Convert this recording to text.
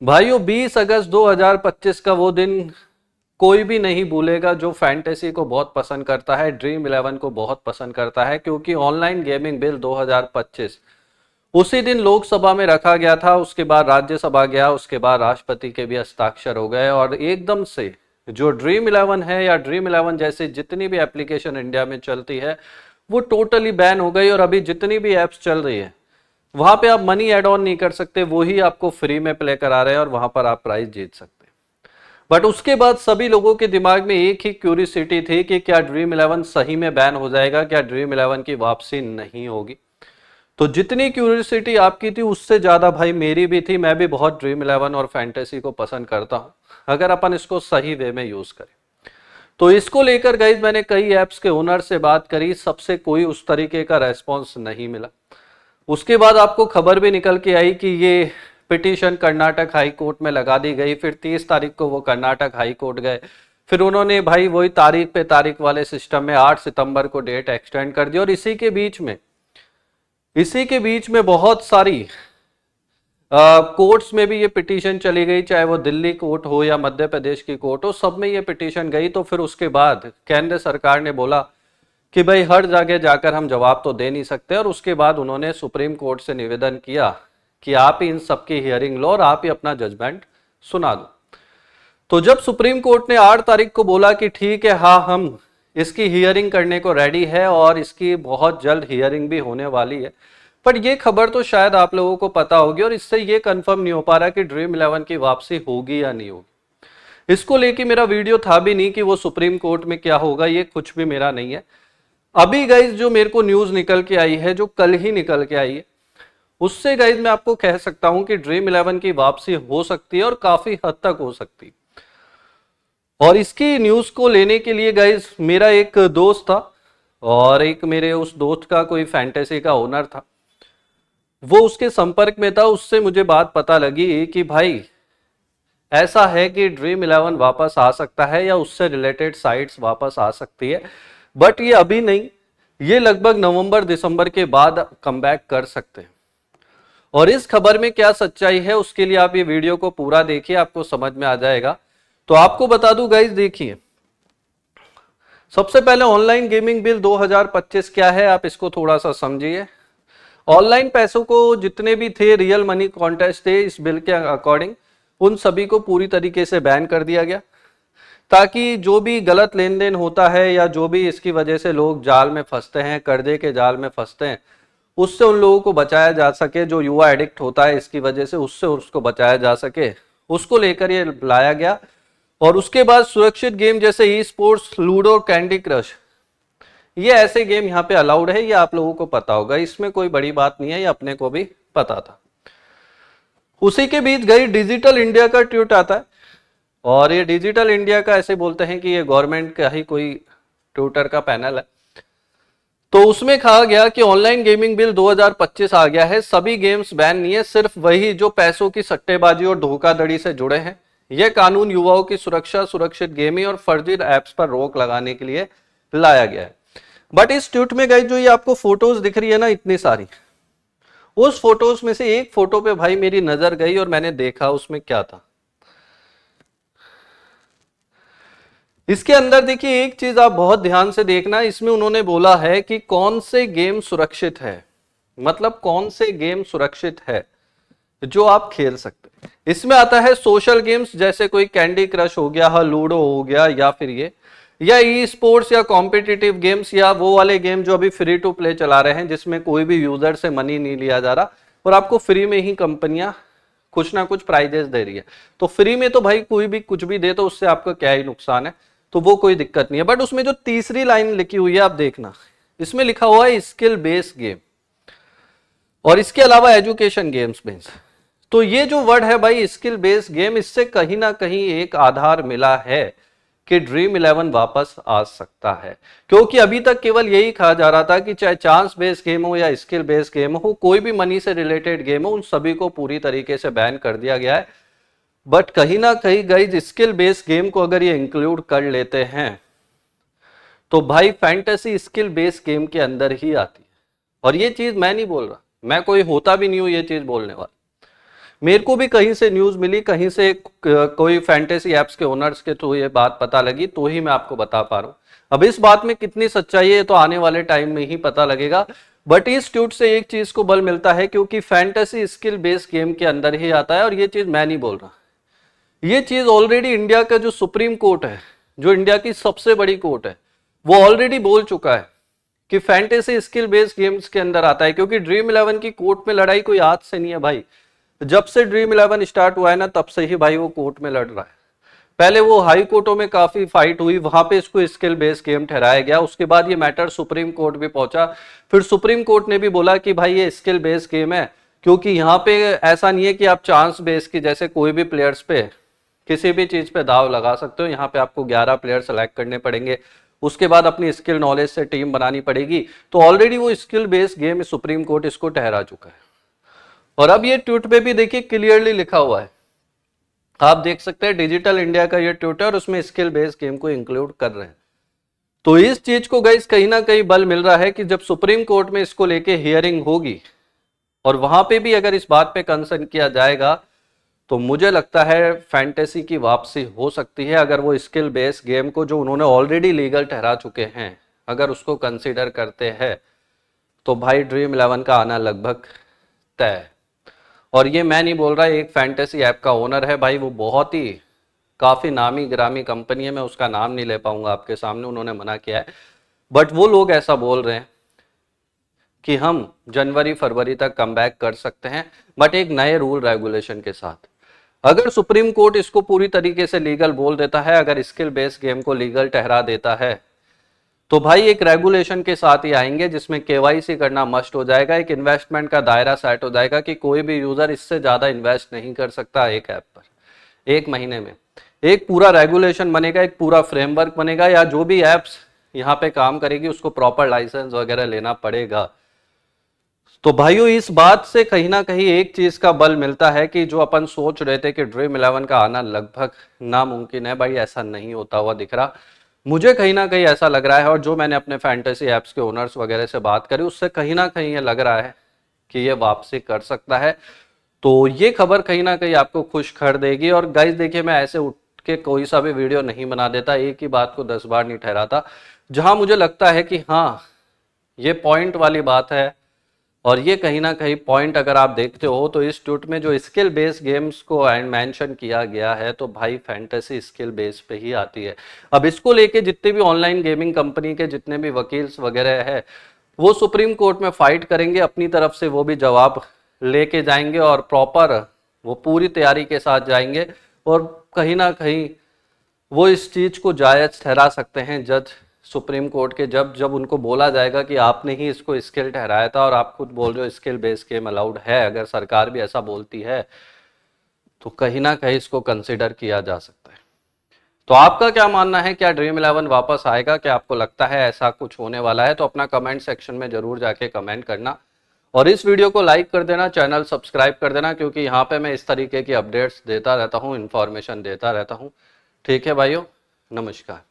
भाइयों 20 अगस्त 2025 का वो दिन कोई भी नहीं भूलेगा जो फैंटेसी को बहुत पसंद करता है, ड्रीम इलेवन को बहुत पसंद करता है, क्योंकि ऑनलाइन गेमिंग बिल 2025 उसी दिन लोकसभा में रखा गया था। उसके बाद राज्यसभा गया, उसके बाद राष्ट्रपति के भी हस्ताक्षर हो गए और एकदम से जो ड्रीम इलेवन है या ड्रीम इलेवन जैसे जितनी भी एप्लीकेशन इंडिया में चलती है वो टोटली बैन हो गई। और अभी जितनी भी एप्स चल रही है वहां पे आप मनी एड ऑन नहीं कर सकते, वो ही आपको फ्री में प्ले करा रहे हैं और वहां पर आप प्राइज जीत सकते हैं। बट उसके बाद सभी लोगों के दिमाग में एक ही क्यूरियोसिटी थी कि क्या ड्रीम इलेवन सही में बैन हो जाएगा, क्या ड्रीम इलेवन की वापसी नहीं होगी। तो जितनी क्यूरियोसिटी आपकी थी उससे ज्यादा भाई मेरी भी थी। मैं भी बहुत ड्रीम इलेवन और फैंटेसी को पसंद करता हूं अगर अपन इसको सही वे में यूज करें। तो इसको लेकर गाइस मैंने कई ऐप्स के ओनर से बात करी, सबसे कोई उस तरीके का रेस्पॉन्स नहीं मिला। उसके बाद आपको खबर भी निकल के आई कि ये पिटीशन कर्नाटक हाई कोर्ट में लगा दी गई। फिर 30 तारीख को वो कर्नाटक हाई कोर्ट गए, फिर उन्होंने भाई वही तारीख पे तारीख वाले सिस्टम में 8 सितंबर को डेट एक्सटेंड कर दी। और इसी के बीच में बहुत सारी कोर्ट्स में भी ये पिटीशन चली गई, चाहे वो दिल्ली कोर्ट हो या मध्य प्रदेश की कोर्ट हो, सब में ये पिटीशन गई। तो फिर उसके बाद केंद्र सरकार ने बोला कि भाई हर जगह जाकर हम जवाब तो दे नहीं सकते, और उसके बाद उन्होंने सुप्रीम कोर्ट से निवेदन किया कि आप ही इन सबकी हियरिंग लो और आप ही अपना जजमेंट सुना दो। तो जब सुप्रीम कोर्ट ने 8 तारीख को बोला कि ठीक है, हाँ हम इसकी हियरिंग करने को रेडी है और इसकी बहुत जल्द हियरिंग भी होने वाली है, पर यह खबर तो शायद आप लोगों को पता होगी और इससे यह कंफर्म नहीं हो पा रहा कि ड्रीम इलेवन की वापसी होगी या नहीं होगी। इसको लेके मेरा वीडियो था भी नहीं कि वो सुप्रीम कोर्ट में क्या होगा, ये कुछ भी मेरा नहीं है। अभी गाइज जो मेरे को न्यूज निकल के आई है, जो कल ही निकल के आई है, उससे गाइज मैं आपको कह सकता हूं कि ड्रीम इलेवन की वापसी हो सकती है और काफी हद तक हो सकती है। और इसकी न्यूज को लेने के लिए गाइज मेरा एक दोस्त था और एक मेरे उस दोस्त का कोई फैंटेसी का ओनर था, वो उसके संपर्क में था। उससे मुझे बात पता लगी कि भाई ऐसा है कि ड्रीम इलेवन वापस आ सकता है या उससे रिलेटेड साइट्स वापस आ सकती है, बट ये अभी नहीं, ये लगभग नवंबर दिसंबर के बाद कमबैक कर सकते हैं। और इस खबर में क्या सच्चाई है उसके लिए आप ये वीडियो को पूरा देखिए, आपको समझ में आ जाएगा। तो आपको बता दूं गाइस, देखिए सबसे पहले ऑनलाइन गेमिंग बिल 2025 क्या है, आप इसको थोड़ा सा समझिए। ऑनलाइन पैसों को जितने भी थे, रियल मनी कॉन्टेस्ट थे, इस बिल के अकॉर्डिंग उन सभी को पूरी तरीके से बैन कर दिया गया, ताकि जो भी गलत लेन देन होता है या जो भी इसकी वजह से लोग जाल में फंसते हैं, कर्जे के जाल में फंसते हैं, उससे उन लोगों को बचाया जा सके। जो युवा एडिक्ट होता है इसकी वजह से, उससे उसको बचाया जा सके, उसको लेकर ये लाया गया। और उसके बाद सुरक्षित गेम जैसे e sports, ludo, candy crush, ये ऐसे गेम यहाँ पे अलाउड है, ये आप लोगों को पता होगा, इसमें कोई बड़ी बात नहीं है, ये अपने को भी पता था। उसी के बीच गई डिजिटल इंडिया का ट्वीट आता है, और ये डिजिटल इंडिया का ऐसे बोलते हैं कि ये गवर्नमेंट का ही कोई ट्विटर का पैनल है। तो उसमें कहा गया कि ऑनलाइन गेमिंग बिल 2025 आ गया है, सभी गेम्स बैन नहीं है, सिर्फ वही जो पैसों की सट्टेबाजी और धोखाधड़ी से जुड़े हैं। यह कानून युवाओं की सुरक्षा, सुरक्षित गेमिंग और फर्जी ऐप्स पर रोक लगाने के लिए लाया गया है। बट इस ट्वीट में गाइस जो ये आपको फोटोज दिख रही है ना इतनी सारी, उस फोटोज में से एक फोटो पे भाई मेरी नजर गई और मैंने देखा उसमें क्या था। इसके अंदर देखिए एक चीज आप बहुत ध्यान से देखना, इसमें उन्होंने बोला है कि कौन से गेम सुरक्षित है, मतलब कौन से गेम सुरक्षित है जो आप खेल सकते हैं। इसमें आता है सोशल गेम्स जैसे कोई कैंडी क्रश हो गया, लूडो हो गया, या फिर ये या ई स्पोर्ट्स या कॉम्पिटिटिव गेम्स, या वो वाले गेम जो अभी फ्री टू प्ले चला रहे हैं जिसमें कोई भी यूजर से मनी नहीं लिया जा रहा और आपको फ्री में ही कंपनियां कुछ ना कुछ प्राइजेस दे रही है। तो फ्री में तो भाई कोई भी कुछ भी दे तो उससे आपका क्या ही नुकसान है, तो वो कोई दिक्कत नहीं है। बट उसमें जो तीसरी लाइन लिखी हुई है आप देखना, इसमें लिखा हुआ है स्किल बेस्ड गेम और इसके अलावा एजुकेशन गेम्स में। तो ये जो वर्ड है भाई स्किल बेस्ड गेम, इससे कहीं ना कहीं एक आधार मिला है कि ड्रीम इलेवन वापस आ सकता है, क्योंकि अभी तक केवल यही कहा जा रहा था कि चाहे चांस बेस्ड गेम हो या स्किल बेस्ड गेम हो, कोई भी मनी से रिलेटेड गेम हो, उन सभी को पूरी तरीके से बैन कर दिया गया है। बट कहीं ना कहीं गाइस स्किल बेस्ड गेम को अगर ये इंक्लूड कर लेते हैं तो भाई फैंटेसी स्किल बेस्ड गेम के अंदर ही आती है। और ये चीज मैं नहीं बोल रहा, मैं कोई होता भी नहीं हूं ये चीज बोलने वाला, मेरे को भी कहीं से न्यूज मिली, कहीं से कोई फैंटेसी एप्स के ओनर्स के थ्रू ये बात पता लगी, तो ही मैं आपको बता पा रहा हूं। अब इस बात में कितनी सच्चाई है तो आने वाले टाइम में ही पता लगेगा। बट इस ट्वीट से एक चीज को बल मिलता है, क्योंकि फैंटेसी स्किल बेस्ड गेम के अंदर ही आता है, और ये चीज मैं नहीं बोल रहा, ये चीज ऑलरेडी इंडिया का जो सुप्रीम कोर्ट है, जो इंडिया की सबसे बड़ी कोर्ट है, वो ऑलरेडी बोल चुका है कि फैंटेसी स्किल बेस्ड गेम्स के अंदर आता है। क्योंकि ड्रीम 11 की कोर्ट में लड़ाई कोई आज से नहीं है भाई, जब से ड्रीम 11 स्टार्ट हुआ है ना, तब से ही भाई वो कोर्ट में लड़ रहा है। पहले वो हाई कोर्टों में काफी फाइट हुई, वहां पे इसको स्किल बेस्ड गेम ठहराया गया, उसके बाद ये मैटर सुप्रीम कोर्ट भी पहुंचा, फिर सुप्रीम कोर्ट ने भी बोला कि भाई ये स्किल बेस्ड गेम है, क्योंकि यहाँ पे ऐसा नहीं है कि आप चांस बेस की जैसे कोई भी प्लेयर्स पे किसी भी चीज पे दाव लगा सकते हो। यहाँ पे आपको 11 प्लेयर सेलेक्ट करने पड़ेंगे, उसके बाद अपनी स्किल नॉलेज से टीम बनानी पड़ेगी। तो ऑलरेडी वो skill based game supreme court इसको ठहरा चुका है। और अब ये ट्वीट पे भी देखिए क्लियरली लिखा हुआ है, आप देख सकते हैं डिजिटल इंडिया का ये ट्वीट है, और उसमें स्किल बेस्ड गेम को इंक्लूड कर रहे हैं। तो इस चीज को गाइस कहीं ना कहीं बल मिल रहा है कि जब सुप्रीम कोर्ट में इसको लेके हियरिंग होगी, और वहां पे भी अगर इस बात पे कंसर्न किया जाएगा, तो मुझे लगता है फैंटेसी की वापसी हो सकती है। अगर वो स्किल बेस्ड गेम को जो उन्होंने ऑलरेडी लीगल ठहरा चुके हैं, अगर उसको कंसीडर करते हैं, तो भाई ड्रीम 11 का आना लगभग तय है। और ये मैं नहीं बोल रहा, एक फैंटेसी ऐप का ओनर है भाई, वो बहुत ही काफी नामी ग्रामी कंपनी है, मैं उसका नाम नहीं ले पाऊंगा आपके सामने, उन्होंने मना किया है, बट वो लोग ऐसा बोल रहे हैं कि हम जनवरी फरवरी तक कमबैक कर सकते हैं, बट एक नए रूल रेगुलेशन के साथ। अगर सुप्रीम कोर्ट इसको पूरी तरीके से लीगल बोल देता है, अगर स्किल बेस्ड गेम को लीगल ठहरा देता है, तो भाई एक रेगुलेशन के साथ ही आएंगे जिसमें केवाईसी करना मस्ट हो जाएगा, एक इन्वेस्टमेंट का दायरा सेट हो जाएगा कि कोई भी यूजर इससे ज्यादा इन्वेस्ट नहीं कर सकता एक ऐप पर एक महीने में। एक पूरा रेगुलेशन बनेगा, एक पूरा फ्रेमवर्क बनेगा, या जो भी एप्स यहाँ पे काम करेगी उसको प्रॉपर लाइसेंस वगैरह लेना पड़ेगा। तो भाइयों इस बात से कहीं ना कहीं एक चीज का बल मिलता है कि जो अपन सोच रहे थे कि ड्रीम 11 का आना लगभग नामुमकिन है, भाई ऐसा नहीं होता हुआ दिख रहा। मुझे कहीं ना कहीं ऐसा लग रहा है, और जो मैंने अपने फैंटेसी एप्स के ओनर्स वगैरह से बात करी, उससे कहीं ना कहीं ये लग रहा है कि ये वापसी कर सकता है। तो ये खबर कहीं ना कहीं आपको खुश कर देगी। और गाइस देखिए, मैं ऐसे उठ के कोई सा भी वीडियो नहीं बना देता, एक ही बात को 10 बार नहीं ठहराता। जहां मुझे लगता है कि हाँ ये पॉइंट वाली बात है, और ये कहीं ना कहीं पॉइंट अगर आप देखते हो तो इस ट्वीट में जो स्किल बेस्ड गेम्स को मेंशन किया गया है, तो भाई फैंटेसी स्किल बेस पे ही आती है। अब इसको लेके जितने भी ऑनलाइन गेमिंग कंपनी के जितने भी वकील्स वगैरह है, वो सुप्रीम कोर्ट में फाइट करेंगे, अपनी तरफ से वो भी जवाब लेके जाएंगे, और प्रॉपर वो पूरी तैयारी के साथ जाएंगे, और कहीं ना कहीं वो इस चीज को जायज ठहरा सकते हैं जज सुप्रीम कोर्ट के, जब उनको बोला जाएगा कि आपने ही इसको स्किल ठहराया था, और आप खुद बोल रहे हो स्किल बेस्ड गेम अलाउड है, अगर सरकार भी ऐसा बोलती है तो कहीं ना कहीं इसको कंसिडर किया जा सकता है। तो आपका क्या मानना है, क्या ड्रीम 11 वापस आएगा? क्या आपको लगता है ऐसा कुछ होने वाला है? तो अपना कमेंट सेक्शन में जरूर जाके कमेंट करना, और इस वीडियो को लाइक कर देना, चैनल सब्सक्राइब कर देना, क्योंकि यहाँ पे मैं इस तरीके की अपडेट्स देता रहता हूँ, इन्फॉर्मेशन देता रहता हूँ। ठीक है भाइयों, नमस्कार।